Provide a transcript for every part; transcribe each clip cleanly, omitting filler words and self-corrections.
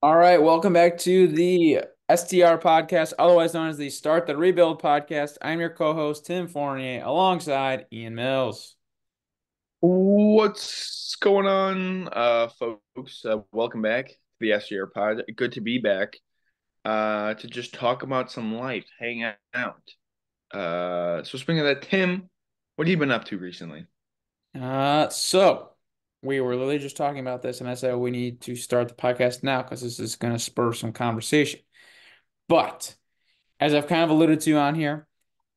All right, welcome back to the STR podcast, otherwise known as the Start the Rebuild podcast. I'm your co-host, Tim Fournier, alongside Ian Mills. What's going on, folks? Welcome back to the SGR Pod. Good to be back to just talk about some life, hang out. So speaking of that, Tim, what have you been up to recently? So we were literally just talking about this, and I said we need to start the podcast now because this is going to spur some conversation. But as I've kind of alluded to on here,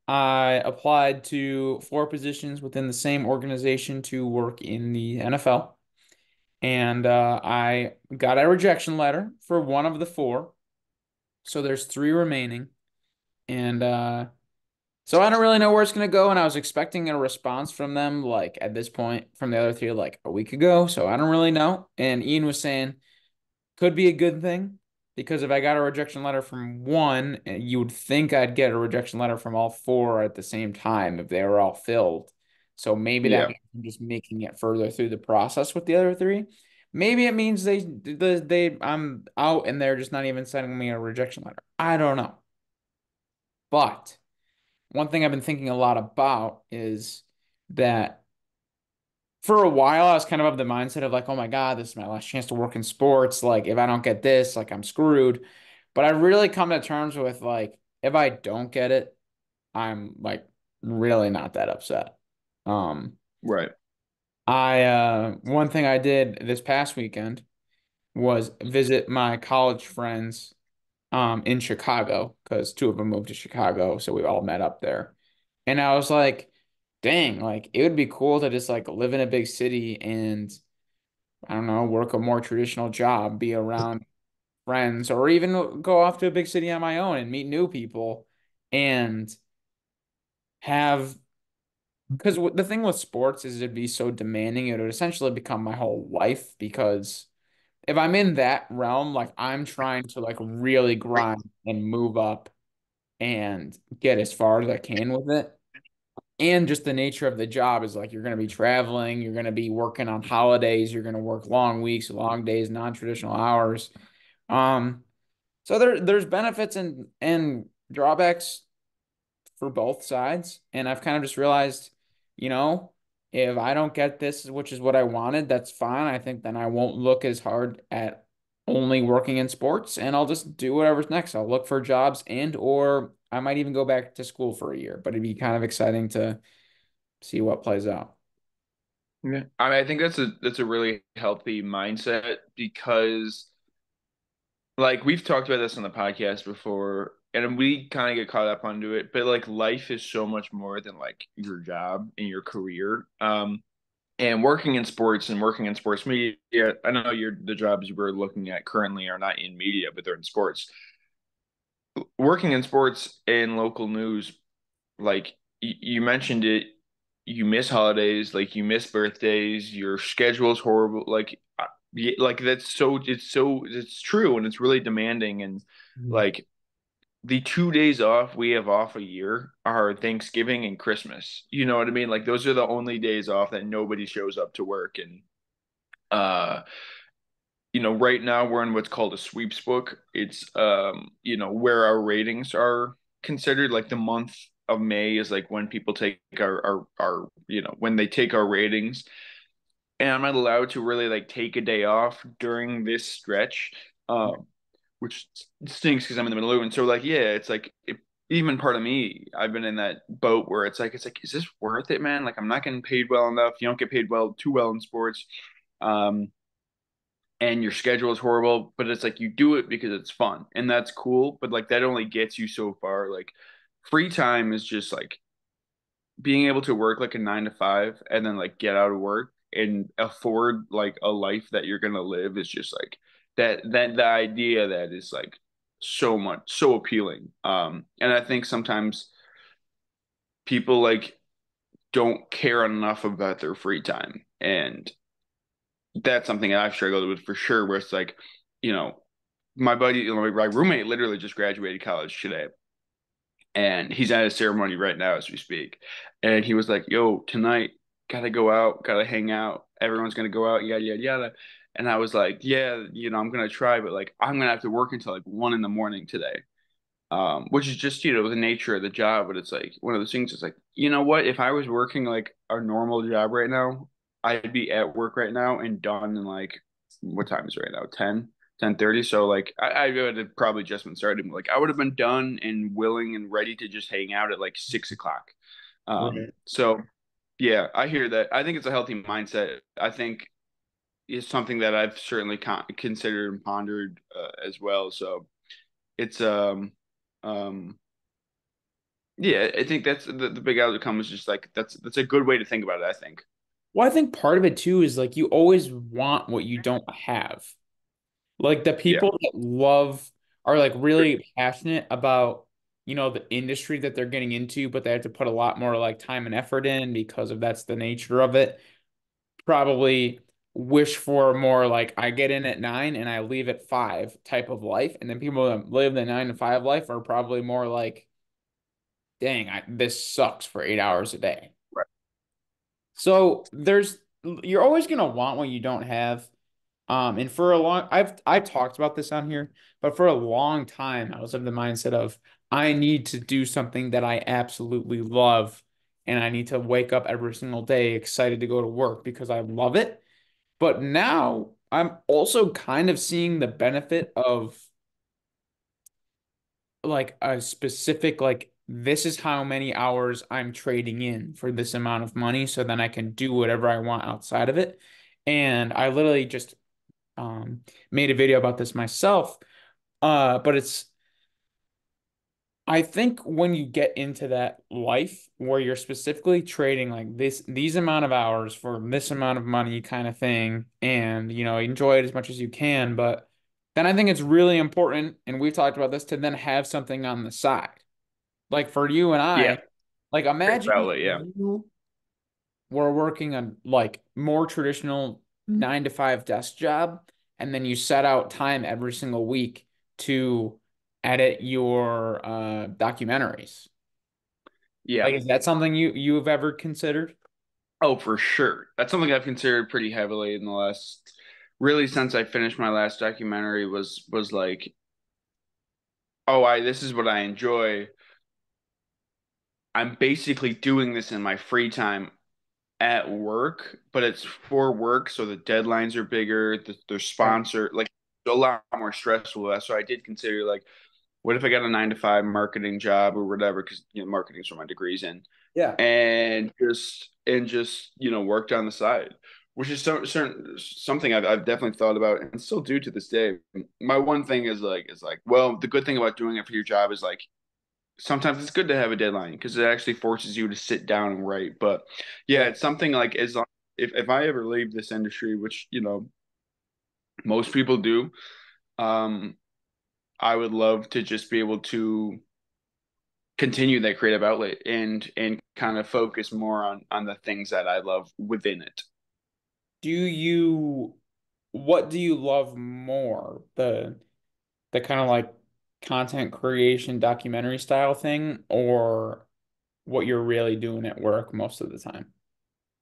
I applied to four positions within the same organization to work in the NFL, and I got a rejection letter for one of the four. So there's three remaining. And so I don't really know where it's gonna go. And I was expecting a response from them, like at this point, from the other three, like a week ago. So I don't really know. And Ian was saying could be a good thing because if I got a rejection letter from one, you would think I'd get a rejection letter from all four at the same time if they were all filled. So maybe that Yeah, means I'm just making it further through the process with the other three. Maybe it means I'm out and they're just not even sending me a rejection letter. I don't know. But one thing I've been thinking a lot about is that for a while I was kind of the mindset of like, oh my God, this is my last chance to work in sports. Like, if I don't get this, like I'm screwed. But I really come to terms with like, if I don't get it, I'm like really not that upset. Um, right. I one thing I did this past weekend was visit my college friends in Chicago because two of them moved to Chicago, so we all met up there. And I was like, dang, like it would be cool to just like live in a big city and I don't know, work a more traditional job, be around friends, or even go off to a big city on my own and meet new people and have because the thing with sports is it'd be so demanding, it would essentially become my whole life because if I'm in that realm, like I'm trying to like really grind and move up and get as far as I can with it. And just the nature of the job is like you're going to be traveling, you're going to be working on holidays, you're going to work long weeks, long days, non-traditional hours. Um, so there's benefits and drawbacks for both sides. And I've kind of just realized, you know, if I don't get this, which is what I wanted, that's fine. I think then I won't look as hard at only working in sports and I'll just do whatever's next. I'll look for jobs and or I might even go back to school for a year, but it'd be kind of exciting to see what plays out. Yeah, I mean, I think that's a really healthy mindset because, like, we've talked about this on the podcast before, and we kind of get caught up onto it. But like, life is so much more than like your job and your career. And working in sports and working in sports media, I know the jobs we're looking at currently are not in media, but they're in sports. Working in sports and local news, like you mentioned it, you miss holidays, like you miss birthdays, your schedule's horrible. Like it's true and it's really demanding. And Mm. like the 2 days off we have off a year are Thanksgiving and Christmas. You know what I mean? Like those are the only days off that nobody shows up to work. And uh, right now we're in what's called a sweeps book. It's where our ratings are considered. Like the month of May is like when people take our when they take our ratings. And I'm not allowed to really like take a day off during this stretch. Which stinks because I'm in the middle of it. And so like, yeah, it's like even part of me, I've been in that boat where it's like, is this worth it, man? Like I'm not getting paid well enough. You don't get paid too well in sports. Um, and your schedule is horrible, but it's like you do it because it's fun and that's cool. But like that only gets you so far. Like free time is just like being able to work like a 9 to 5 and then like get out of work and afford like a life that you're gonna live is just like the idea that is like so appealing. And I think sometimes people like don't care enough about their free time. And that's something that I've struggled with for sure, where it's like, you know, my buddy, my roommate literally just graduated college today. And he's at a ceremony right now as we speak. And he was like, "Yo, tonight, gotta go out, gotta hang out. Everyone's gonna go out, yada yada yada." And I was like, yeah, I'm gonna try, but like I'm gonna have to work until like 1 in the morning today. Which is just, the nature of the job, but it's like one of those things. It's like, you know what? If I was working like a normal job right now, I'd be at work right now and done in like, what time is it right now? 10:30. So like I would have probably just been starting. Like I would have been done and willing and ready to just hang out at like 6 o'clock. Right. So yeah, I hear that. I think it's a healthy mindset. I think it's something that I've certainly considered and pondered as well. So it's um yeah, I think that's the big outcome is just like that's a good way to think about it, I think. Well, I think part of it too is like you always want what you don't have. Like the Yeah. people that love are like really passionate about, the industry that they're getting into, but they have to put a lot more like time and effort in because of that's the nature of it. Probably wish for more like I get in at 9 and I leave at 5 type of life. And then people that live the 9 to 5 life are probably more like, dang, this sucks for 8 hours a day. Right. So you're always gonna want what you don't have. And for a long, I've talked about this on here, but for a long time, I was of the mindset of I need to do something that I absolutely love, and I need to wake up every single day excited to go to work because I love it. But now I'm also kind of seeing the benefit of like a specific like this is how many hours I'm trading in for this amount of money, so then I can do whatever I want outside of it. And I literally just made a video about this myself. But I think when you get into that life where you're specifically trading like these amount of hours for this amount of money kind of thing, and enjoy it as much as you can, but then I think it's really important, and we've talked about this, to then have something on the side. Like for you and Yeah. I, like Great imagine if value, yeah. you were working on like more traditional 9 to 5 desk job, and then you set out time every single week to edit your documentaries. Yeah. Like, is that something you've ever considered? Oh, for sure. That's something I've considered pretty heavily in the last, really since I finished my last documentary was like, oh, I this is what I enjoy. I'm basically doing this in my free time at work, but it's for work, so the deadlines are bigger, the Right. sponsor like a lot more stressful. So I did consider like, what if I got a 9 to 5 marketing job or whatever? Because marketing's where my degree's in, Yeah. and just worked on the side, which is something I've definitely thought about and still do to this day. My one thing is like, well, the good thing about doing it for your job is like sometimes it's good to have a deadline because it actually forces you to sit down and write. But yeah, Yeah. it's something like as long if I ever leave this industry, which most people do, um, I would love to just be able to continue that creative outlet and kind of focus more on the things that I love within it. Do you, what do you love more? The kind of like content creation documentary style thing, or what you're really doing at work most of the time?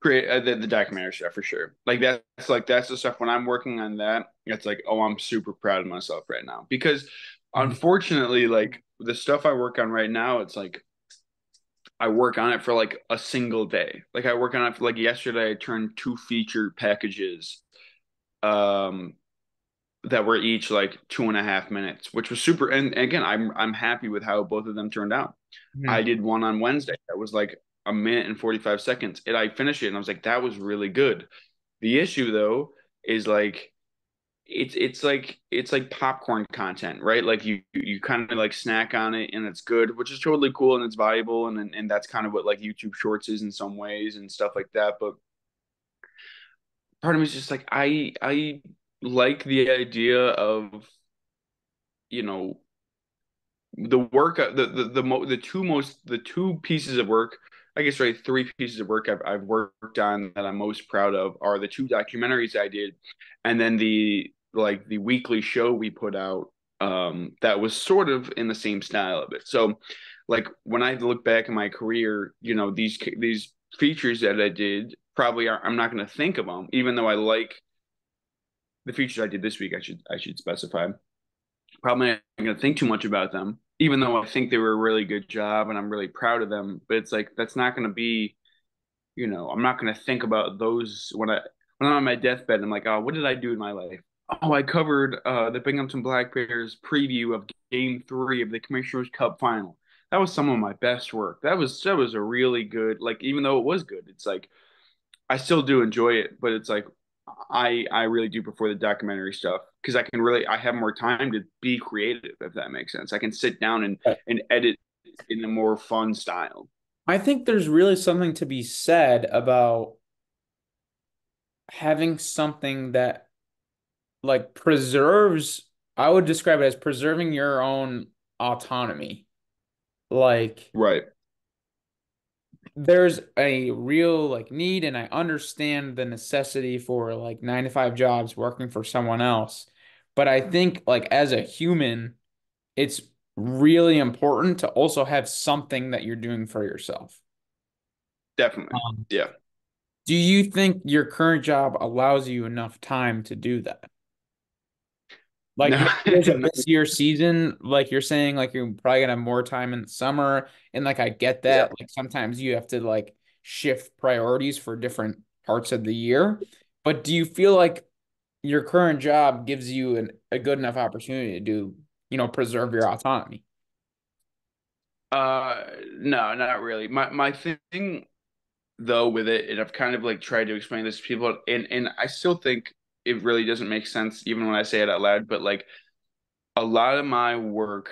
Create the documentary stuff for sure. That's the stuff when I'm working on that. It's like, oh, I'm super proud of myself right now because Mhm. unfortunately, like the stuff I work on right now, it's like I work on it for like a single day. Like I work on it for like yesterday, I turned two feature packages um that were each like 2.5 minutes, which was super. And again, I'm happy with how both of them turned out. I Mhm. did one on Wednesday that was like a minute and 45 seconds, and I finished it, and I was like, that was really good. The issue though is like it's like popcorn content, right? Like you kind of like snack on it and it's good, which is totally cool and it's valuable and that's kind of what like YouTube Shorts is in some ways and stuff like that. But part of me is just like I like the idea of you know the work the two pieces of work, I guess, right, three pieces of work I've worked on that I'm most proud of are the two documentaries I did, and then the weekly show we put out that was sort of in the same style of it. So like when I look back in my career, these features that I did probably are, I'm not going to think of them even though I like the features I did this week, I should specify. Probably not going to think too much about them, even though I think they were a really good job and I'm really proud of them. But it's like that's not going to be, I'm not going to think about those when I'm on my deathbed. I'm like, oh, what did I do in my life? Oh, I covered the Binghamton Black Bears preview of Game 3 of the Commissioner's Cup final. That was some of my best work. That was a really good, like, even though it was good, it's like I still do enjoy it, but it's like I really do prefer the documentary stuff because I have more time to be creative, if that makes sense. I can sit down and edit in a more fun style. I think there's really something to be said about having something that like preserves, I would describe it as preserving your own autonomy. Like Right. there's a real like need, and I understand the necessity for like 9 to 5 jobs working for someone else. But I think like as a human, it's really important to also have something that you're doing for yourself. Definitely. Um, Yeah. do you think your current job allows you enough time to do that? Like No, maybe there's a busier season, like you're saying, like you're probably gonna have more time in the summer. And like I get yeah. that. Like sometimes you have to like shift priorities for different parts of the year. But do you feel like your current job gives you a good enough opportunity to do, preserve your autonomy? No, not really. My thing though with it, and I've kind of like tried to explain this to people, and I still think it really doesn't make sense even when I say it out loud, but like a lot of my work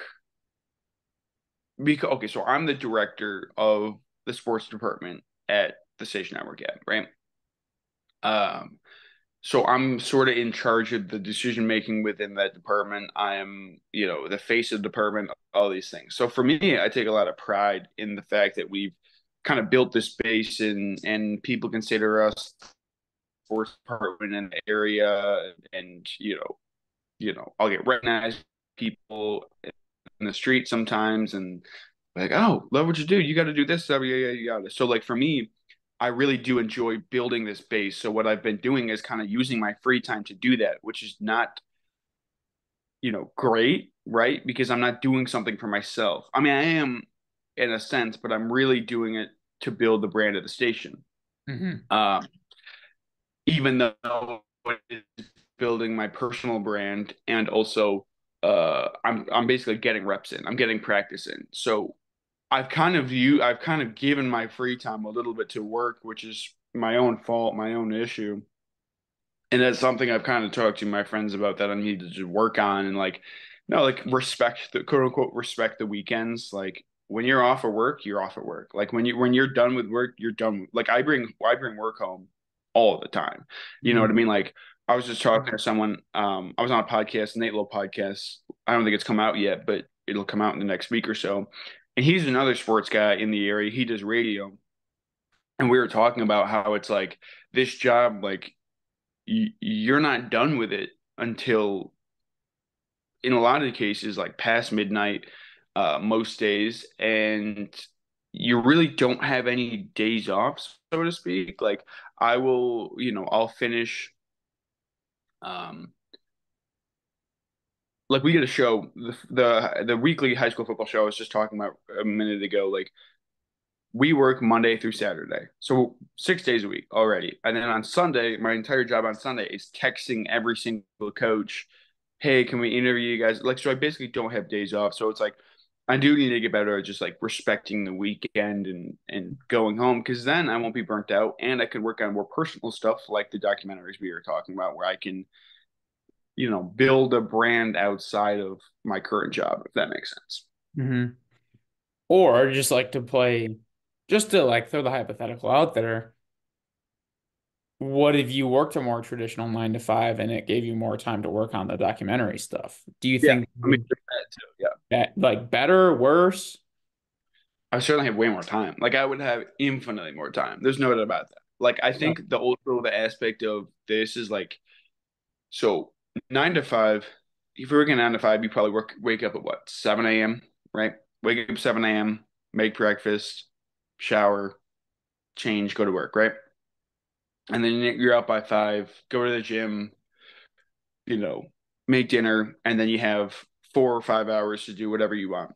because okay, so I'm the director of the sports department at the station I work at, right? Um, so I'm sort of in charge of the decision making within that department. I am, the face of the department, all these things. So for me, I take a lot of pride in the fact that we've kind of built this base and people consider us sports department in the area and I'll get recognized people in the street sometimes and like, oh, love what you do. You got to do this stuff. Yeah, yeah, you got it. So like for me, I really do enjoy building this base. So what I've been doing is kind of using my free time to do that, which is not, great, right? Because I'm not doing something for myself. I mean, I am in a sense, but I'm really doing it to build the brand of the station. Hmm. Um, even though it is building my personal brand and also I'm basically getting reps in. I'm getting practice in. So I've kind of given my free time a little bit to work, which is my own fault, my own issue. And that's something I've kind of talked to my friends about that I need to just work on and like no, like respect the quote unquote respect the weekends. Like when you're off of work, you're off at work. Like when you're done with work, you're done. Like I bring work home all the time. You know what I Hmm. mean? Like I was just talking to someone. I was on a podcast, Nate Lowe podcast. I don't think it's come out yet, but it'll come out in the next week or so. And he's another sports guy in the area. He does radio, and we were talking about how it's like this job, like you're not done with it until, in a lot of the cases, like past midnight, most days, and you really don't have any days off, so to speak. Like I will, I'll finish. Um, like we get a show, the weekly high school football show I was just talking about a minute ago. Like we work Monday through Saturday, so 6 days a week already. And then on Sunday, my entire job on Sunday is texting every single coach, "Hey, can we interview you guys?" Like, so I basically don't have days off. So it's like I do need to get better at just like respecting the weekend and going home because then I won't be burnt out and I can work on more personal stuff like the documentaries we were talking about, where I can, build a brand outside of my current job, if that makes sense. Hmm. Or just like to play, just to like throw the hypothetical out there. What if you worked a more traditional 9 to 5 and it gave you more time to work on the documentary stuff? Do you Yeah. think I mean, there's that too. Yeah. that like better, worse? I certainly have way more time. Like I would have infinitely more time. There's no doubt about that. Like I Yeah. think the aspect of this is like so 9 to 5. If you're working 9 to 5, you probably wake up at what 7 a.m. Right? Wake up 7 a.m. Make breakfast, shower, change, go to work. Right? And then you're out by 5. Go to the gym. you know, make dinner, and then you have 4 or 5 hours to do whatever you want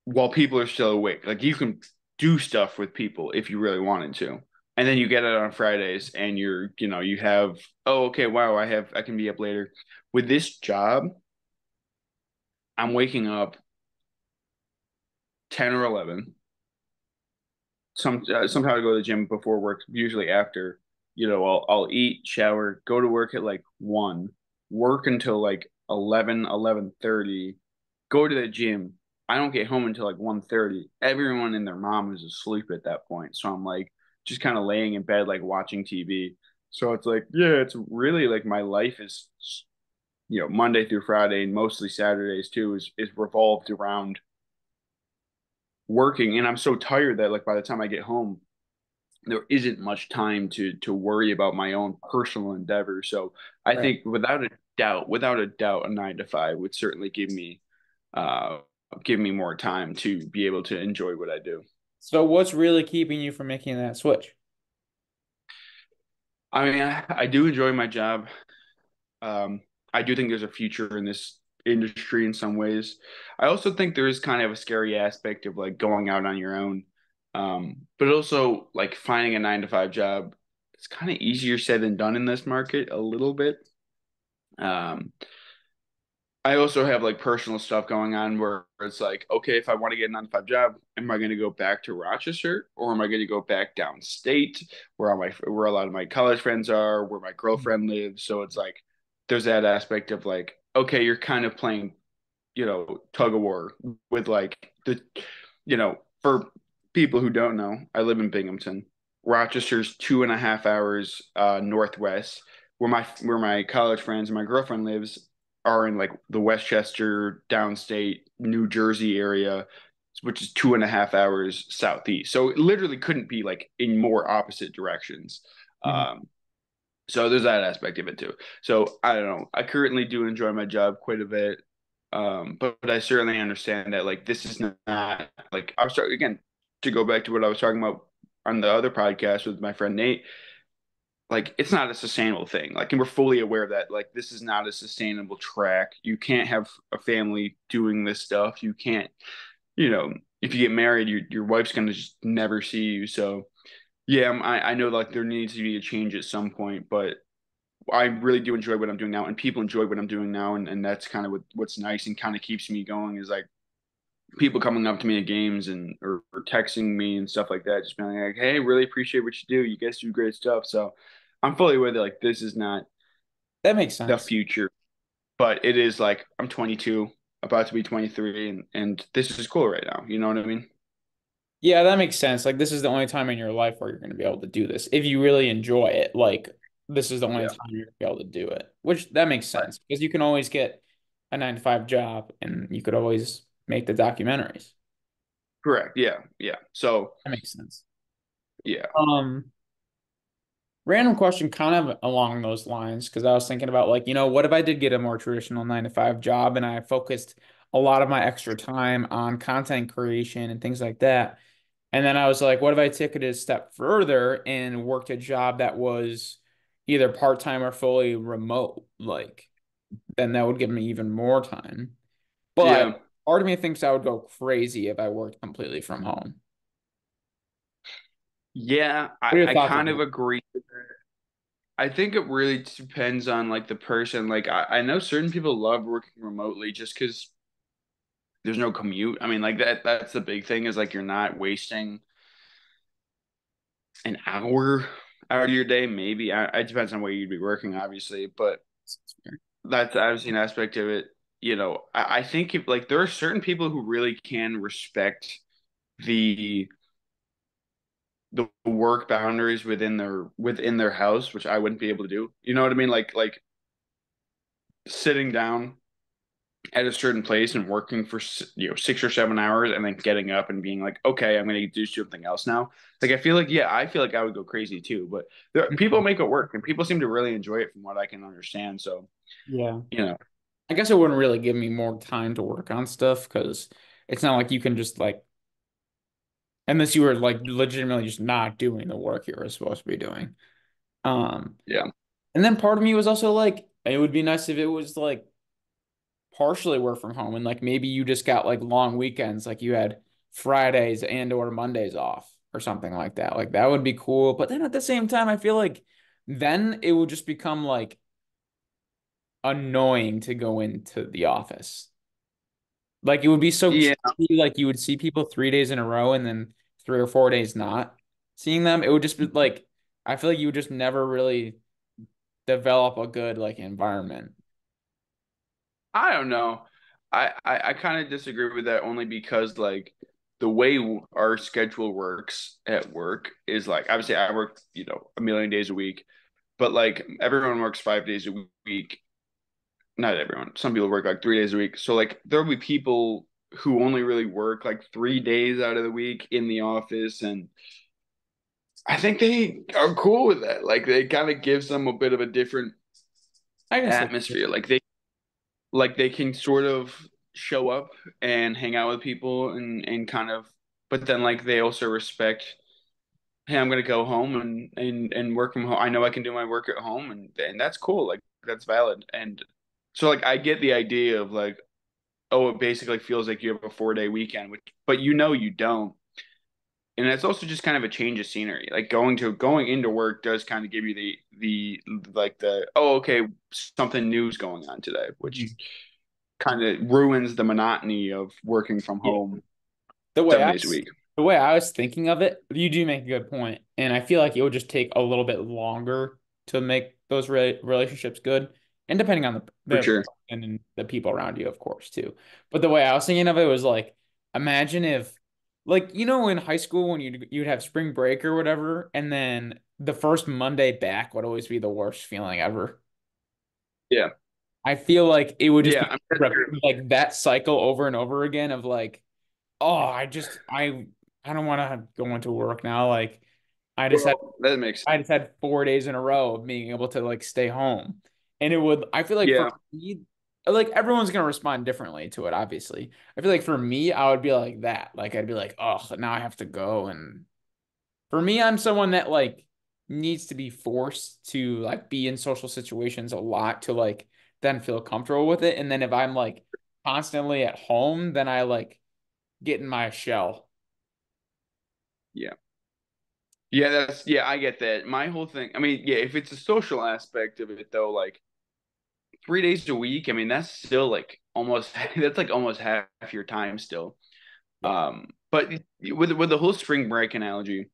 while people are still awake. Like you can do stuff with people if you really wanted to. And then you get it on Fridays and you have, oh, okay, wow, I can be up later. With this job, I'm waking up 10 or 11. Sometimes I go to the gym before work, usually after. I'll eat, shower, go to work at like 1, work until like 11, 11:30, go to the gym. I don't get home until like 1:30. Everyone and their mom is asleep at that point. So I'm like just kind of laying in bed, like watching TV. So it's like, yeah, it's really like my life is, Monday through Friday and mostly Saturdays too, is revolved around working. And I'm so tired that like by the time I get home, there isn't much time to worry about my own personal endeavor. So I Right. think without a doubt, a 9 to 5 would certainly uh give me more time to be able to enjoy what I do. So what's really keeping you from making that switch? I mean, I do enjoy my job. Um, I do think there's a future in this industry in some ways. I also think there is kind of a scary aspect of like going out on your own. But also like finding a 9 to 5 job, it's kind of easier said than done in this market a little bit. Um, I also have like personal stuff going on where it's like, okay, if I want to get a 9 to 5 job, am I going to go back to Rochester or am I going to go back downstate where a lot of my college friends are, where my girlfriend lives? So it's like there's that aspect of like, okay, you're kind of playing, tug of war with like for people who don't know, I live in Binghamton. Rochester's 2.5 hours northwest. Where my college friends and my girlfriend lives are in like the Westchester, downstate, New Jersey area, which is 2.5 hours southeast. So it literally couldn't be like in more opposite directions. Mhm. Um, so there's that aspect of it too. So I don't know. I currently do enjoy my job quite a bit. But I certainly understand that like this is not like I was talking again to go back to what I was talking about on the other podcast with my friend Nate. Like it's not a sustainable thing. Like, and we're fully aware of that. Like this is not a sustainable track. You can't have a family doing this stuff. You can't, you know, if you get married, your wife's gonna just never see you. So yeah, I know like there needs to be a change at some point, but I really do enjoy what I'm doing now, and people enjoy what I'm doing now, and that's kind of what's nice and kind of keeps me going is like people coming up to me at games and or texting me and stuff like that, just being like, "Hey, really appreciate what you do. You guys do great stuff." So I'm fully aware that like this is not That makes the sense. future, but it is like I'm 22, about to be 23, and this is cool right now. You know what I mean? Yeah, that makes sense. Like this is the only time in your life where you're going to be able to do this. If you really enjoy it, like this is the only Yeah. time you're going to be able to do it. Which that makes Right. sense because you can always get a 9 to 5 job and you could always make the documentaries. Correct. Yeah. Yeah. So That makes sense. yeah. Um, Random question kind of along those lines because I was thinking about like, what if I did get a more traditional 9 to 5 job and I focused a lot of my extra time on content creation and things like that. And then I was like, what if I took it a step further and worked a job that was either part-time or fully remote? Like, then that would give me even more time. But Yeah. part of me thinks I would go crazy if I worked completely from home. Yeah. What are your I thoughts on kind of that? agree. I think it really depends on like the person. Like I know certain people love working remotely just because there's no commute. I mean, like that's the big thing is like you're not wasting an hour out of your day, maybe. It depends on where you'd be working, obviously, but that's obviously an aspect of it. I think if like there are certain people who really can respect the the work boundaries within their house, which I wouldn't be able to do. You know what I mean? Like sitting down at a certain place and working for 6 or 7 hours and then getting up and being like, okay, I'm gonna do something else now. Like I feel like I would go crazy too. But people make it work, and people seem to really enjoy it from what I can understand. So Yeah. you know, I guess it wouldn't really give me more time to work on stuff because it's not like you can just like, unless you were like legitimately just not doing the work you were supposed to be doing. Um, yeah, and then part of me was also like, It would be nice if it was like partially work from home and like maybe you just got like long weekends, like you had Fridays and or Mondays off or something like that. Like that would be cool. But then at the same time, I feel like then it would just become like annoying to go into the office. Like it would be so Yeah, cheesy, like you would see people 3 days in a row and then 3 or 4 days not seeing them. It would just be like I feel like you would just never really develop a good like environment. I don't know. I kind of disagree with that only because like the way our schedule works at work is like obviously I work, a million days a week, but like everyone works 5 days a week. Not everyone. Some people work like 3 days a week. So like there'll be people who only really work like 3 days out of the week in the office, and I think they are cool with that. Like it kind of gives them a bit of a different I guess that's true. atmosphere. Like they can sort of show up and hang out with people and kind of, but then like they also respect, hey, I'm gonna go home and work from home. I know I can do my work at home, and that's cool. Like that's valid. And so like I get the idea of like, oh, it basically feels like you have a 4 day weekend, which but you don't. And it's also just kind of a change of scenery. Like going into work does kind of give you the like the, oh, okay, something new's going on today, which Mhm. kind of ruins the monotony of working from Yeah. home The way seven I days a week. the way I was thinking of it, you do make a good point, and I feel like it would just take a little bit longer to make those relationships good, and depending on For the sure. and the people around you, of course, too. But the way I was thinking of it was like, imagine if, like, in high school when you'd have spring break or whatever, and then the first Monday back would always be the worst feeling ever. Yeah. I feel like it would just Yeah. be I mean, that's true. like that cycle over and over again of like, oh, I don't want to go into work now. Like I just had Well, that makes I sense. just had 4 days in a row of being able to like stay home. And it would I feel like for Yeah. me, like everyone's gonna respond differently to it, obviously. I feel like for me, I would be like that. Like I'd be like, oh, now I have to go. And for me, I'm someone that like needs to be forced to like be in social situations a lot to like then feel comfortable with it. And then if I'm like constantly at home, then I like get in my shell. Yeah. Yeah, I get that. My whole thing, I mean, yeah, if it's a social aspect of it though, like 3 days a week, I mean, that's still like almost that's like almost half your time still. Yeah. But with the whole spring break analogy,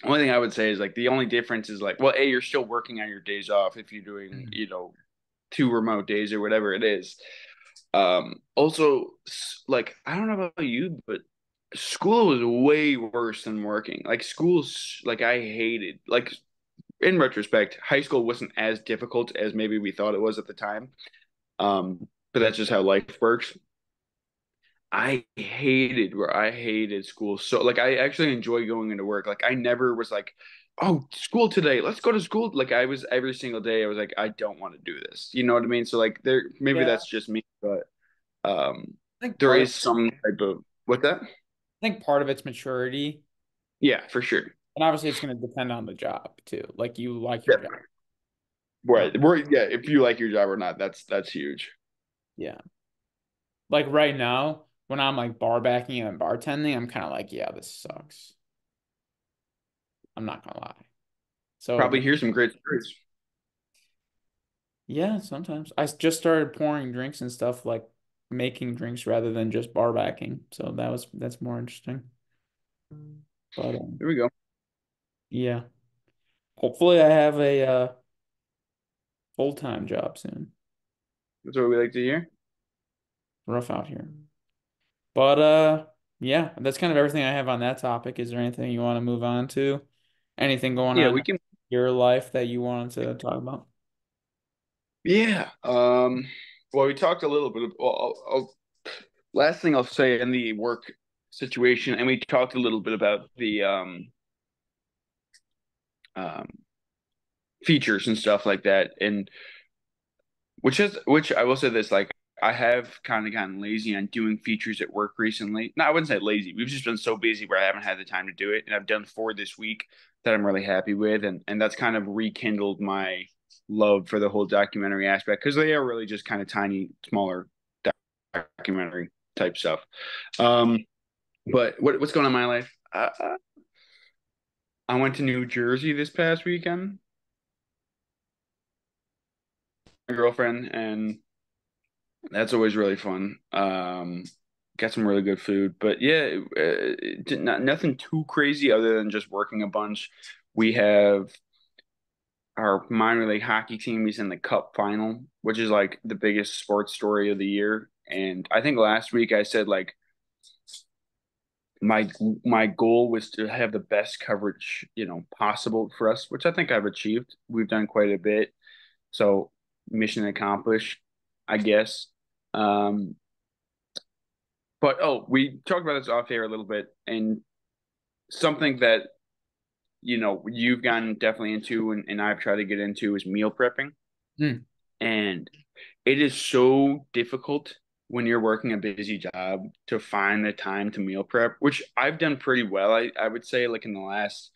only thing I would say is like the only difference is like, well, A, you're still working on your days off if you're doing, Mhm. 2 remote days or whatever it is. Also, like, I don't know about you, but school was way worse than working. Like, schools, like, I hated, like, in retrospect, high school wasn't as difficult as maybe we thought it was at the time. But that's just how life works. I hated school. So like I actually enjoy going into work. Like I never was like, oh, school today. Let's go to school. Like I was every single day I was like, I don't want to do this. You know what I mean? So like there maybe Yeah, that's just me, but I think there part of is some type of what that? I think part of it's maturity, Yeah, for sure. and obviously it's going to depend on the job too. Like you like your job. Definitely. Uh, Right. Yeah, if you like your job or not, that's huge. yeah. Like right now, when I'm like bar backing and bartending, I'm kind of like, yeah, this sucks. I'm not gonna lie. So Probably hear some great stories. yeah, sometimes just started pouring drinks and stuff, like making drinks rather than just bar backing. So that's more interesting. But There we go. yeah, hopefully I have a full-time job soon. That's what we like to hear. Rough out here. But yeah, that's kind of everything I have on that topic. Is there anything you want to move on to? Anything going Yeah, on in we can. your life that you wanted to talk about? Yeah. Well, we talked a little bit last thing I'll say in the work situation, and we talked a little bit about the um, features and stuff like that, and which I will say this, like I have kind of gotten lazy on doing features at work recently. No, I wouldn't say lazy. We've just been so busy where I haven't had the time to do it, and I've done 4 this week that I'm really happy with, and that's kind of rekindled my love for the whole documentary aspect because they are really just kind of tiny, smaller documentary type stuff. But what's going on in my life? I went to New Jersey this past weekend, my girlfriend, and that's always really fun. Got some really good food, but yeah, nothing too crazy other than just working a bunch. We have our minor league hockey team is in the Cup final, which is like the biggest sports story of the year. And I think last week I said like my goal was to have the best coverage, possible for us, which I think I've achieved. We've done quite a bit. So mission accomplished, I guess. Um, but we talked about this off air a little bit, and something that you've gotten definitely into, and I've tried to get into is meal prepping. Hmm. And it is so difficult when you're working a busy job to find the time to meal prep, which I've done pretty well. I would say like in the last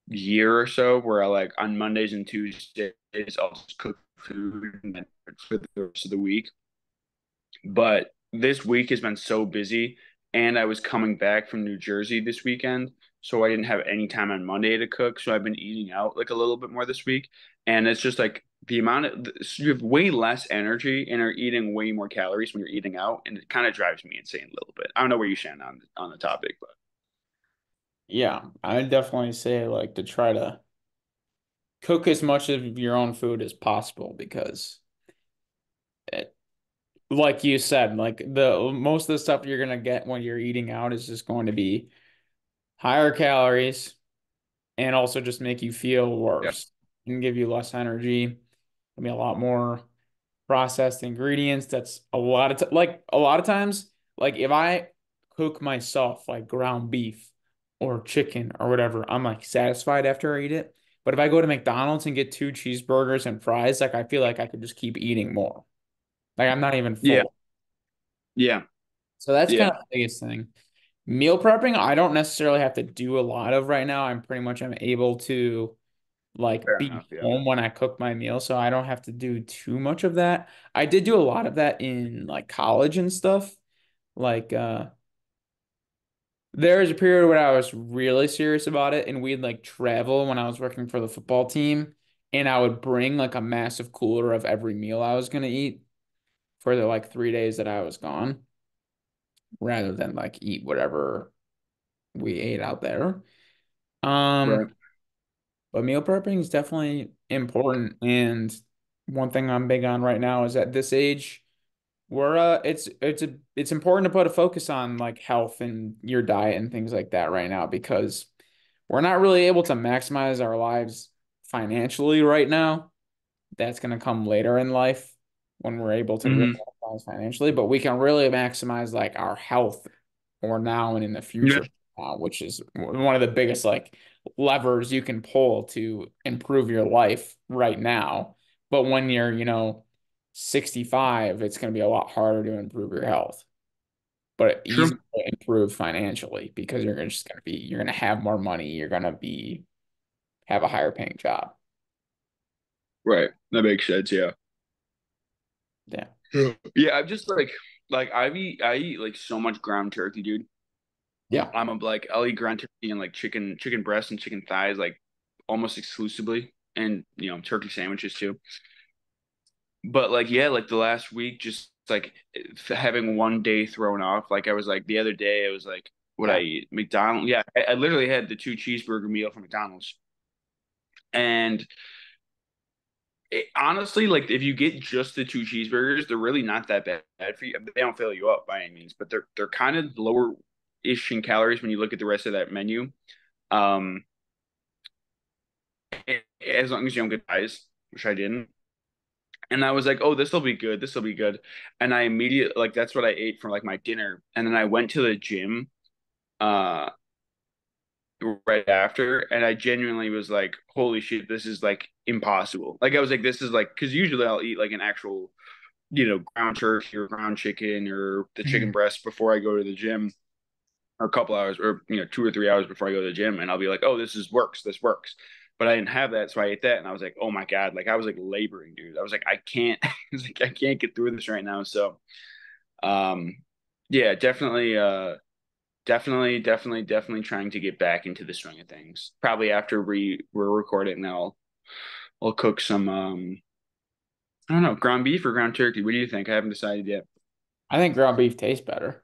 year or so, where I like on Mondays and Tuesdays I'll just cook food for the rest of the week. But this week has been so busy, and I was coming back from New Jersey this weekend, so I didn't have any time on Monday to cook. So I've been eating out like a little bit more this week, and it's just like the amount of you have way less energy and are eating way more calories when you're eating out, and it kind of drives me insane a little bit. I don't know where you stand on the topic, but Yeah, I definitely say like to try to cook as much of your own food as possible because it, like you said, like the most of the stuff you're gonna get when you're eating out is just going to be higher calories and also just make you feel yeah, worse and give you less energy. I mean, a lot more processed ingredients. That's a lot of times, like if I cook myself like ground beef or chicken or whatever, I'm like satisfied after I eat it. But if I go to McDonald's and get two cheeseburgers and fries, like I feel like I could just keep eating more. Like I'm not even yeah, full. yeah, So that's kind yeah. of the biggest thing. Meal prepping, I don't necessarily have to do a lot of right now. I'm pretty much I'm able to like Fair enough. be Yeah, home when I cook my meal, so I don't have to do too much of that. I did do a lot of that in like college and stuff. Like there was a period where I was really serious about it and we'd like travel when I was working for the football team and I would bring like a massive cooler of every meal I was gonna eat for the like 3 days that I was gone rather than like eat whatever we ate out there. Um, right. but meal prepping is definitely important. And one thing I'm big on right now is at this age, we're it's important to put a focus on like health and your diet and things like that right now because we're not really able to maximize our lives financially right now. That's going to come later in life when we're able to really Hmm. maximize financially, but we can really maximize like our health or now and in the Yeah, future, which is one of the biggest like levers you can pull to improve your life right now. But when you're, 65, it's going to be a lot harder to improve your health, but easy true. to improve financially because you're going to have more money. You're going to have a higher paying job. Right. That makes sense. Yeah. Yeah. Yeah, I'm just like I eat like so much ground turkey, dude. Yeah. I'll eat ground turkey and like chicken breast and chicken thighs like almost exclusively, and turkey sandwiches too. But like yeah, like the last week, just like having one day thrown off. Like I was like the other day, I was like, what I Yeah. eat McDonald's. Yeah, I literally had the two cheeseburger meal from McDonald's, and honestly, like if you get just the two cheeseburgers, they're really not that bad for you. They don't fill you up by any means, but they're kind of lower ish in calories when you look at the rest of that menu. Um, as long as you don't get pies, which I didn't. And I was like, oh, this will be good. This will be good. And I immediately like that's what I ate for like my dinner. And then I went to the gym uh right after, and I genuinely was like, holy shit, this is like impossible. Like I was like, this is like because usually I'll eat like an actual ground turkey or ground chicken or the chicken Mhm. breast before I go to the gym, or a couple hours or 2 or 3 hours before I go to the gym, and I'll be like, oh, this works. This works. but I didn't have that, so I ate that, and I was like, oh my God, like I was like laboring, dude. I was like, I can't, I was like, I can't get through this right now. So, um, yeah, definitely trying to get back into the swing of things. Probably after we're recording, I'll cook some I don't know, ground beef or ground turkey. What do you think? I haven't decided yet. I think ground beef tastes better.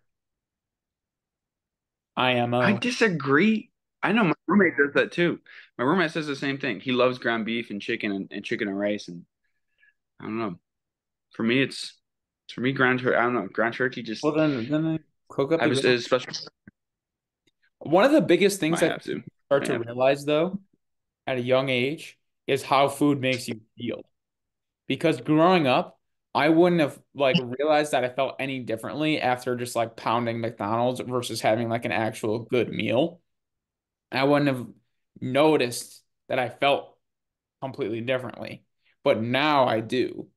I IMO. disagree. I know my roommate does that too. My roommate says the same thing. He loves ground beef and chicken and chicken and rice, and I don't know. For me, for me ground turkey. I don't know. Ground turkey just Well, then I cook up I the was ground. a special. One of the biggest things Might I have think to. you start Might to have. realize, though, at a young age, is how food makes you feel. Because growing up, I wouldn't have like realized that I felt any differently after just like pounding McDonald's versus having like an actual good meal. I wouldn't have noticed that I felt completely differently. But now I do.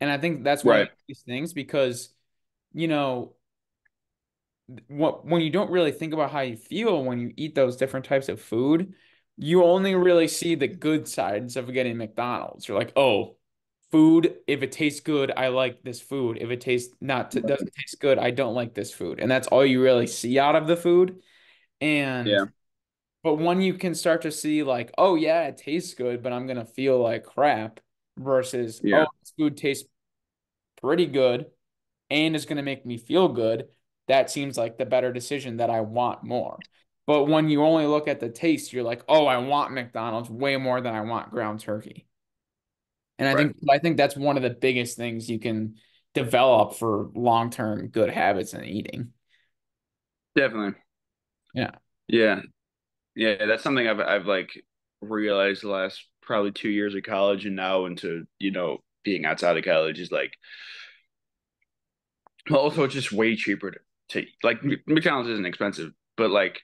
And I think that's one of Right. the biggest things because, you know, when you don't really think about how you feel when you eat those different types of food, you only really see the good sides of getting McDonald's. You're like, oh, food, if it tastes good, I like this food. If it tastes not doesn't taste good, I don't like this food. And that's all you really see out of the food. And Yeah. but when you can start to see like, oh yeah, it tastes good, but I'm gonna feel like crap versus, Yeah. oh, this food tastes pretty good and is going to make me feel good, that seems like the better decision that I want more. But when you only look at the taste, you're like, oh, I want McDonald's way more than I want ground turkey. And Right. I think that's one of the biggest things you can develop for long-term good habits in eating. Definitely. Yeah. Yeah. Yeah. That's something I've like realized the last probably 2 years of college and now into, being outside of college is like, well, also it's just way cheaper to like McDonald's isn't expensive, but like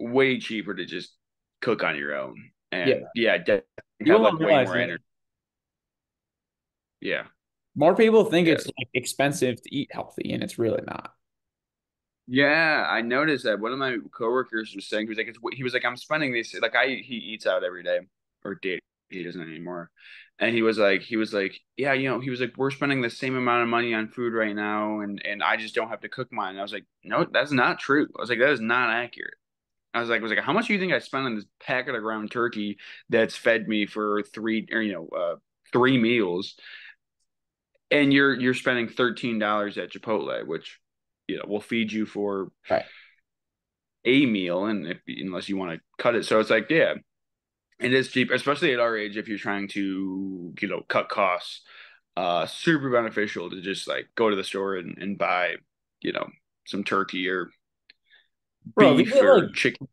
way cheaper to just cook on your own. And Yeah. yeah, definitely have People like don't way realize more that energy. Yeah. more people think it's Yes. like expensive to eat healthy, and it's really not. Yeah, I noticed that one of my coworkers was saying he was like I'm spending this like he eats out every day or did he doesn't anymore, and he was like yeah he was like we're spending the same amount of money on food right now and I just don't have to cook mine. And I was like no, that's not true. I was like that is not accurate. I was like how much do you think I spent on this packet of ground turkey that's fed me for 3 meals, and you're spending $13 at Chipotle, which will feed you for Right. a meal, and unless you want to cut it. So it's like, yeah, it is cheap, especially at our age if you're trying to, cut costs. Super beneficial to just like go to the store and buy, you know, some turkey or Bro, if you beef get like or chicken.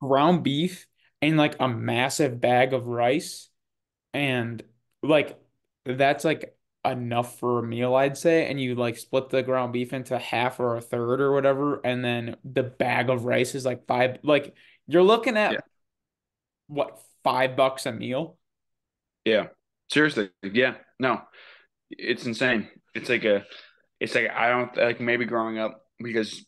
ground beef and like a massive bag of rice and like that's like enough for a meal, I'd say. And you like split the ground beef into half or a third or whatever, and then the bag of rice is like five. Like you're looking Yeah, at what, $5 a meal? yeah. Seriously, yeah. No, it's insane. It's like I don't like maybe growing up because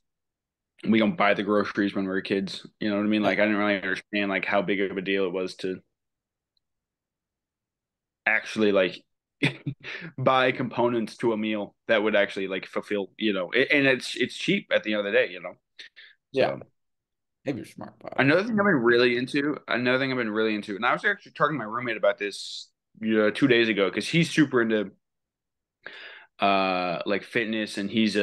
we don't buy the groceries when we were kids. You know what I mean? Yeah. Like I didn't really understand like how big of a deal it was to actually like buy components to a meal that would actually like fulfill, and it's cheap at the end of the day. Yeah. So Maybe you're smart about it. another thing I've been really into, and I was actually talking to my roommate about this 2 days ago because he's super into like fitness, and he's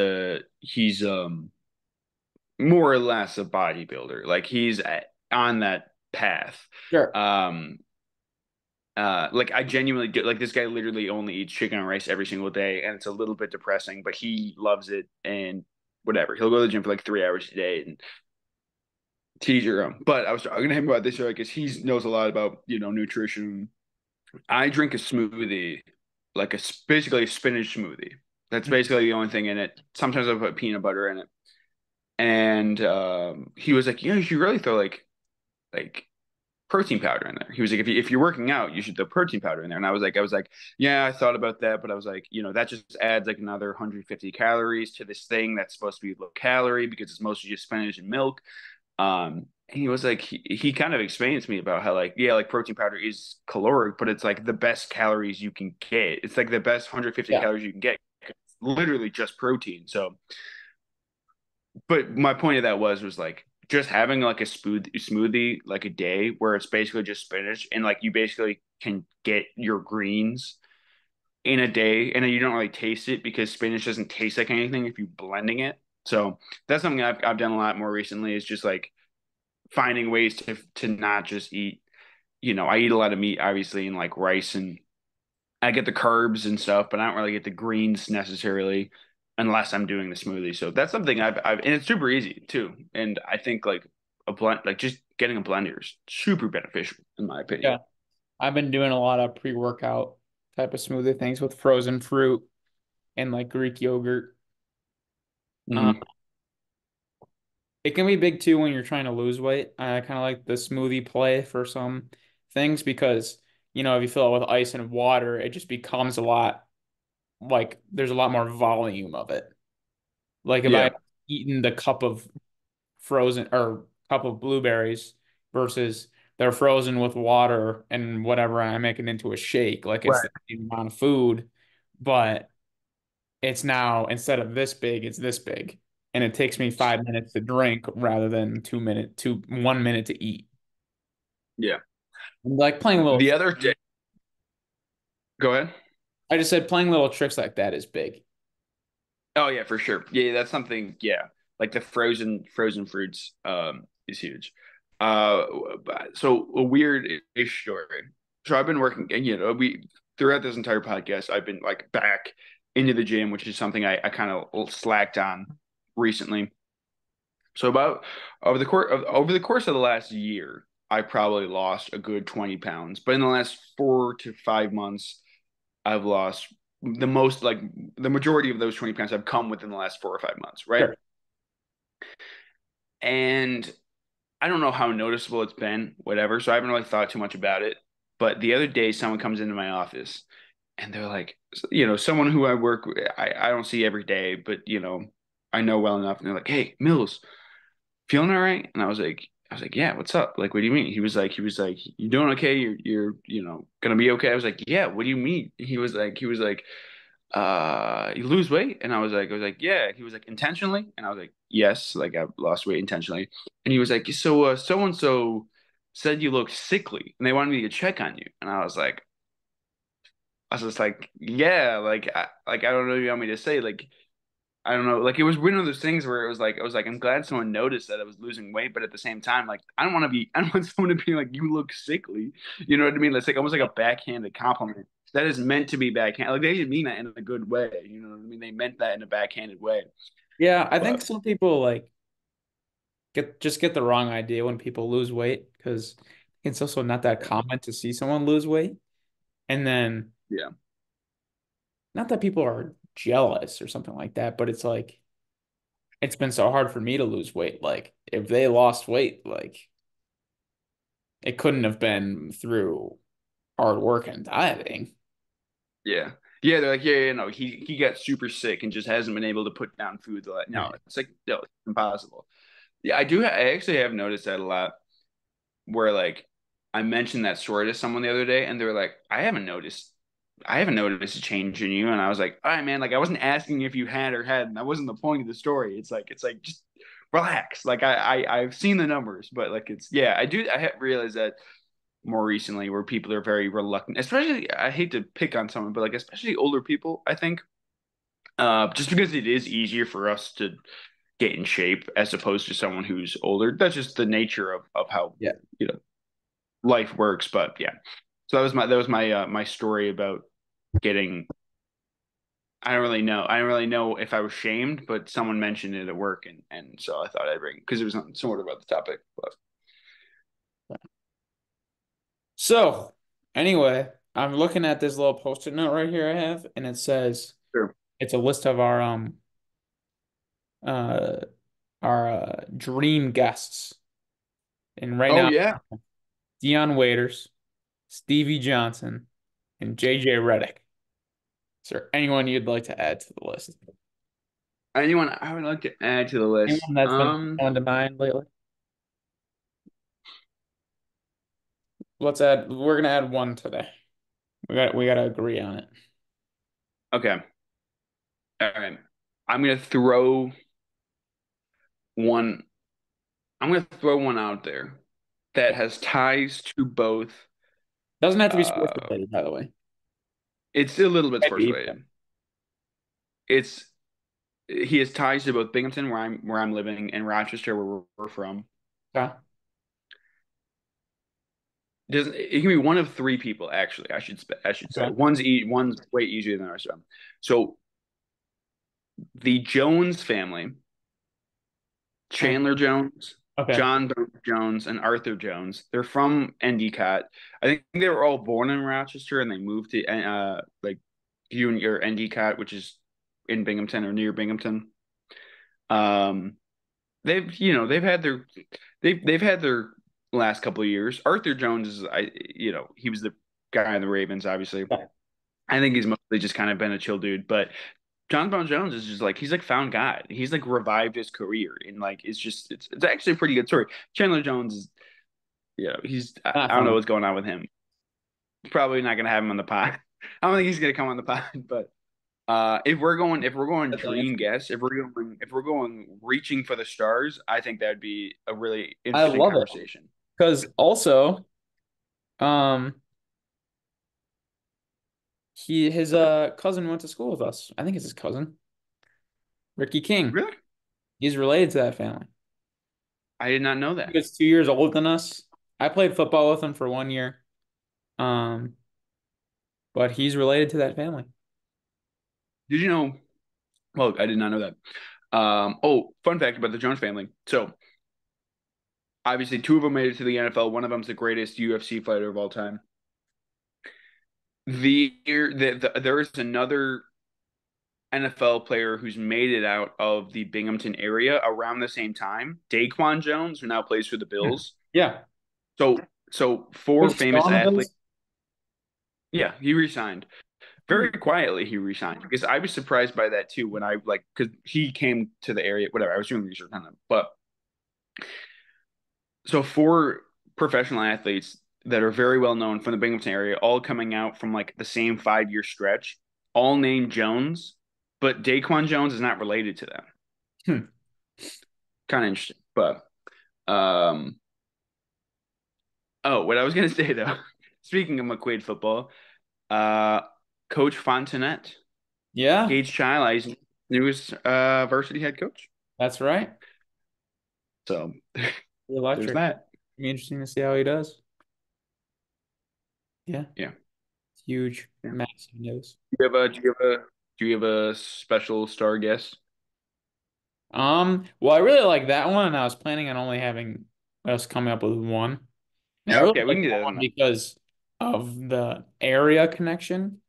more or less a bodybuilder. Like he's on that path. Sure. Um, like I genuinely do like this guy literally only eats chicken and rice every single day, and it's a little bit depressing, but he loves it and whatever. He'll go to the gym for like 3 hours a day and tease your own. But I was talking to him about this year because he knows a lot about nutrition. I drink a smoothie, like basically a spinach smoothie. That's basically the only thing in it. Sometimes I put peanut butter in it. And he was like, "Yeah, you should really throw like protein powder in there." He was like, if you're working out, you should throw protein powder in there. And I was like, yeah, I thought about that, but I was like, that just adds like another 150 calories to this thing that's supposed to be low calorie because it's mostly just spinach and milk. And he was like, he kind of explained to me about how like, yeah, like protein powder is caloric, but it's like the best calories you can get. It's like the best 150 Yeah. calories you can get. It's literally just protein. So, but my point of that was like just having like a smoothie like a day where it's basically just spinach and like you basically can get your greens in a day and then you don't really taste it because spinach doesn't taste like anything if you're blending it. So that's something I've done a lot more recently is just like finding ways to not just eat. I eat a lot of meat, obviously, and like rice, and I get the carbs and stuff, but I don't really get the greens necessarily unless I'm doing the smoothie. So that's something I've and it's super easy too. And I think like a blend, like just getting a blender is super beneficial in my opinion. Yeah. I've been doing a lot of pre-workout type of smoothie things with frozen fruit and like Greek yogurt. Um, Hmm. it can be big too when you're trying to lose weight. I kind of like the smoothie play for some things because, if you fill it with ice and water, it just becomes a lot like there's a lot more volume of it. Like if I Yeah. eaten the cup of frozen or cup of blueberries versus they're frozen with water and whatever I make it into a shake, like it's Right. the same amount of food, but it's now instead of this big, it's this big. And it takes me 5 minutes to drink rather than 1 minute to eat. Yeah. Like playing little, The other day, go ahead. I just said playing little tricks like that is big. Oh yeah, for sure. Yeah, that's something. Yeah, like the frozen fruits is huge. Uh, so a weird ish story. So I've been working, and we throughout this entire podcast, I've been like back into the gym, which is something I kind of slacked on recently. So about over the course of the last year, I probably lost a good 20 pounds. But in the last 4 to 5 months, I've lost the most, like the majority of those 20 pounds have come within the last 4 or 5 months, right? Sure. And I don't know how noticeable it's been, whatever. So I haven't really thought too much about it. But the other day, someone comes into my office and they're like, someone who I work with, I don't see every day, but, I know well enough. And they're like, hey, Mills, feeling all right? And I was like, yeah, what's up? Like, what do you mean? He was like, you doing okay? You're, gonna be okay. I was like, yeah, what do you mean? He was like, you lose weight? And I was like, yeah. He was like, intentionally? And I was like, yes, like I lost weight intentionally. And he was like, so so and so said you look sickly and they wanted me to check on you. And I was just like, yeah, I don't know what you want me to say. Like, I don't know. Like it was one of those things where I was like, I'm glad someone noticed that I was losing weight, but at the same time, like I don't want someone to be like, you look sickly. You know what I mean? It's like almost like a backhanded compliment that is meant to be backhand. Like they didn't mean that in a good way. You know what I mean? They meant that in a backhanded way. Yeah, I think But some people like get the wrong idea when people lose weight because it's also not that common to see someone lose weight. And then yeah, not that people are jealous or something like that, but it's like it's been so hard for me to lose weight. Like if they lost weight, like it couldn't have been through hard work and dieting. yeah, yeah. They're like, yeah, yeah, no, he got super sick and just hasn't been able to put down food. No, Right. it's like no, it's impossible. Yeah, I do. I actually have noticed that a lot. Where like I mentioned that story to someone the other day, and they were like, I haven't noticed a change in you. And I was like, all right, man, like I wasn't asking if you had or hadn't. That wasn't the point of the story. It's like just relax. Like I've seen the numbers, but like it's yeah, I have realized that more recently where people are very reluctant, especially I hate to pick on someone, but like especially older people, I think. Just because it is easier for us to get in shape as opposed to someone who's older. That's just the nature of how Yeah. you know life works. But yeah, so that was my story about getting. I don't really know if I was shamed, but someone mentioned it at work, and so I thought I'd bring because it was somewhat about the topic. But So anyway, I'm looking at this little post-it note right here I have, and it says sure. it's a list of uh our dream guests. And right Oh now, yeah. Dion Waiters, Stevie Johnson, and JJ Redick. Is there anyone you'd like to add to the list? Anyone I would like to add to the list? Anyone that's been coming to mind lately? let's add. We're gonna add one today. We gotta agree on it. Okay. All right. I'm gonna throw one. I'm gonna throw one out there that has ties to both. Doesn't have to be sports Uh, related, by the way. it's a little bit Might sports be. related. It's he has ties to both Binghamton, where I'm living, and Rochester, where we're from. Okay. Doesn't it can be one of three people actually. I should say Okay. one's way easier than the rest of them. So the Jones family, Okay. Chandler Jones, Okay. John Jones, and Arthur Jones. They're from Endicott. I think they were all born in Rochester and they moved to like Junior Endicott, which is in Binghamton or near Binghamton. Um, they've had their last couple of years. Arthur Jones he was the guy in the Ravens, obviously. I think he's mostly just kind of been a chill dude, but John Brown Jones is just like he's like found God. He's like revived his career and like it's actually a pretty good story. Chandler Jones is he's Not I don't know funny. what's going on with him. Probably not gonna have him on the pod. I don't think he's gonna come on the pod, but if we're going That's the dream answer. guess, if we're going reaching for the stars, I think that'd be a really I interesting love it conversation. because also, um, his cousin went to school with us. I think it's his cousin, Ricky King. Really? He's related to that family. I did not know He that. was 2 years older than us. I played football with him for 1 year. Um, but he's related to that family. Did you know? Well, I did not know that. Oh, fun fact about the Jones family. So obviously, two of them made it to the NFL. One of them's the greatest UFC fighter of all time. There is another NFL player who's made it out of the Binghamton area around the same time. Daquan Jones, who now plays for the Hmm. Bills. Yeah. So four Was he still famous on the athletes. Bills? Yeah, he resigned. Hmm. Very quietly he resigned because I was surprised by that too when I like because he came to the area, whatever. I was doing research on him. But so four professional athletes that are very well known from the Binghamton area, all coming out from like the same 5 year stretch, all named Jones, but Daquan Jones is not related to them. Hmm. Kind of interesting. But um what I was gonna say though, speaking of McQuaid football, uh Coach Fontenette, Yeah, Gage Chilei's newest varsity head coach. that's right. So there's Electric. that. Be interesting to see how he does. Yeah, Yeah. huge, Yeah. massive news. Do you have a special star guest? Well, I really like that one, and I was planning on only having us coming up with one. And I Yeah, really okay, we like can do that that one one. because of the area connection,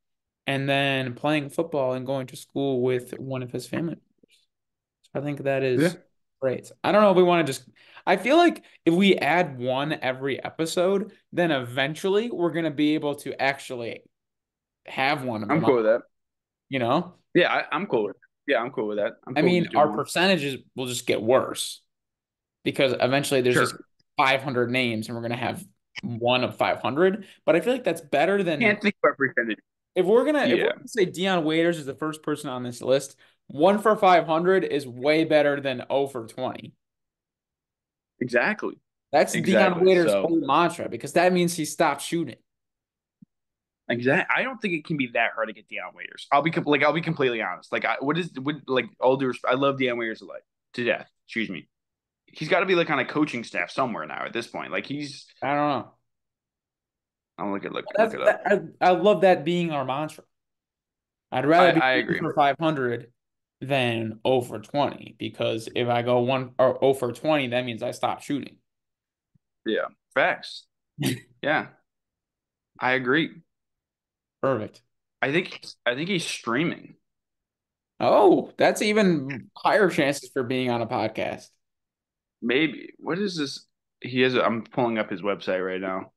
and then playing football and going to school with one of his family members. So I think that Yeah, is great. I don't know if we want to just. I feel like if we add one every episode, then eventually we're gonna be able to actually have one of I'm them cool up, with that. you know? Yeah, I'm cool with it. Yeah, I'm cool with that. I'm I cool with mean, just our doing one. percentages will just get worse because eventually there's just Sure. 500 names and we're going to have one of 500. But I feel like that's better than Can't think about percentage. if we're Yeah, gonna say Dion Waiters is the first person on this list, 1 for 500 is way better than 0 for 20. exactly. That's Dion Exactly. Waiters' So whole mantra because that means he stopped shooting. I don't think it can be that hard to get Deion Waiters. I'll be completely honest. Like all due respect, I love Deion Waiters to death. Excuse me. He's got to be like on a coaching staff somewhere now at this point. Like he's I don't know. I'll look That's it up. I love that being our mantra. I'd I rather be I 1 agree. for 500 than 0 for 20 because if I go 1 or 0 for 20, that means I stop shooting. Yeah. Facts. Yeah. I agree. Perfect. I think he's streaming. Oh, that's even higher chances for being on a podcast. Maybe. What is this? I'm pulling up his website right now.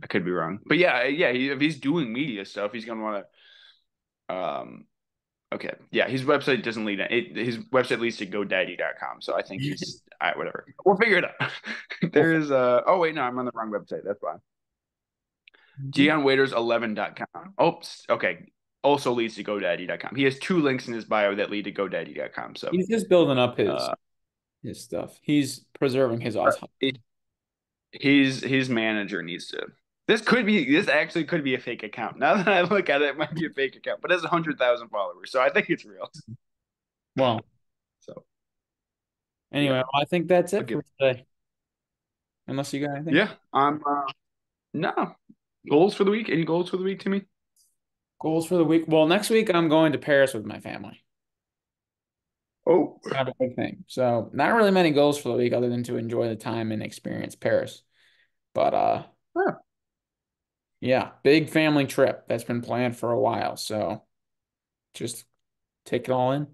I could be wrong. But yeah, if he's doing media stuff, he's gonna want to okay. Yeah, his website doesn't his website leads to GoDaddy.com. So I think he's whatever. We'll figure it out. There is oh wait, no, I'm on the wrong website. That's why. DeionWaiters11.com. Oops. Okay. Also leads to GoDaddy.com. He has 2 links in his bio that lead to GoDaddy.com. So He's just building up uh, his stuff. He's preserving his autonomy. his manager needs to. This actually could be a fake account. Now that I look at it, it might be a fake account, but it has 100,000 followers, so I think it's real. Well, So anyway, yeah, I think that's it okay. for today. Unless you got anything. Yeah, I'm no goals for the week. Any goals for the week, Timmy? Goals for the week. Well, next week I'm going to Paris with my family. Oh, Not a big thing. So not really many goals for the week other than to enjoy the time and experience Paris. But yeah, yeah, big family trip that's been planned for a while. So just take it all in.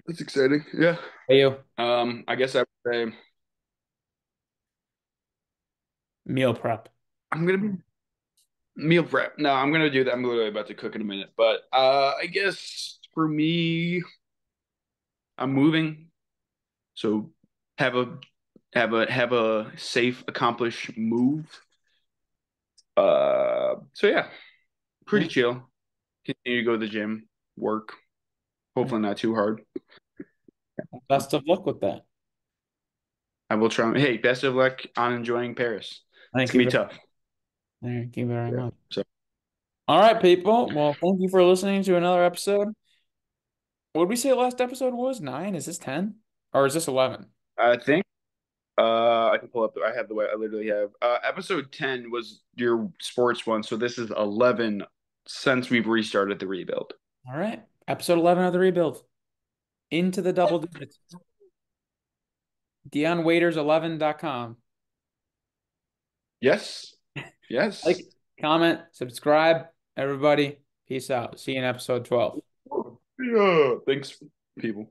that's exciting. Yeah. Hey you, I guess I would say meal prep. I'm gonna be meal prep. No, I'm gonna do that. I'm literally about to cook in a minute. But I guess for me, I'm moving. So have a have a safe, accomplished move. So yeah, pretty Yeah. chill. Continue to go to the gym, work. Hopefully not too hard. Best of luck with that. I will try. Hey, best of luck on enjoying Paris. It's Thank gonna you be very, tough. thank you very Yeah. much. So All right, people. Well, thank you for listening to another episode. What did we say last episode was? 9? Is this 10? Or is this 11? I think I can pull up. I have the way. I literally have. Episode 10 was your sports one, so this is 11 since we've restarted the rebuild. All right. Episode 11 of the rebuild. Into the double digits. DeionWaiters11.com. Yes. Yes. Like, comment, subscribe, everybody. Peace out. See you in episode 12. Yeah. Thanks, people.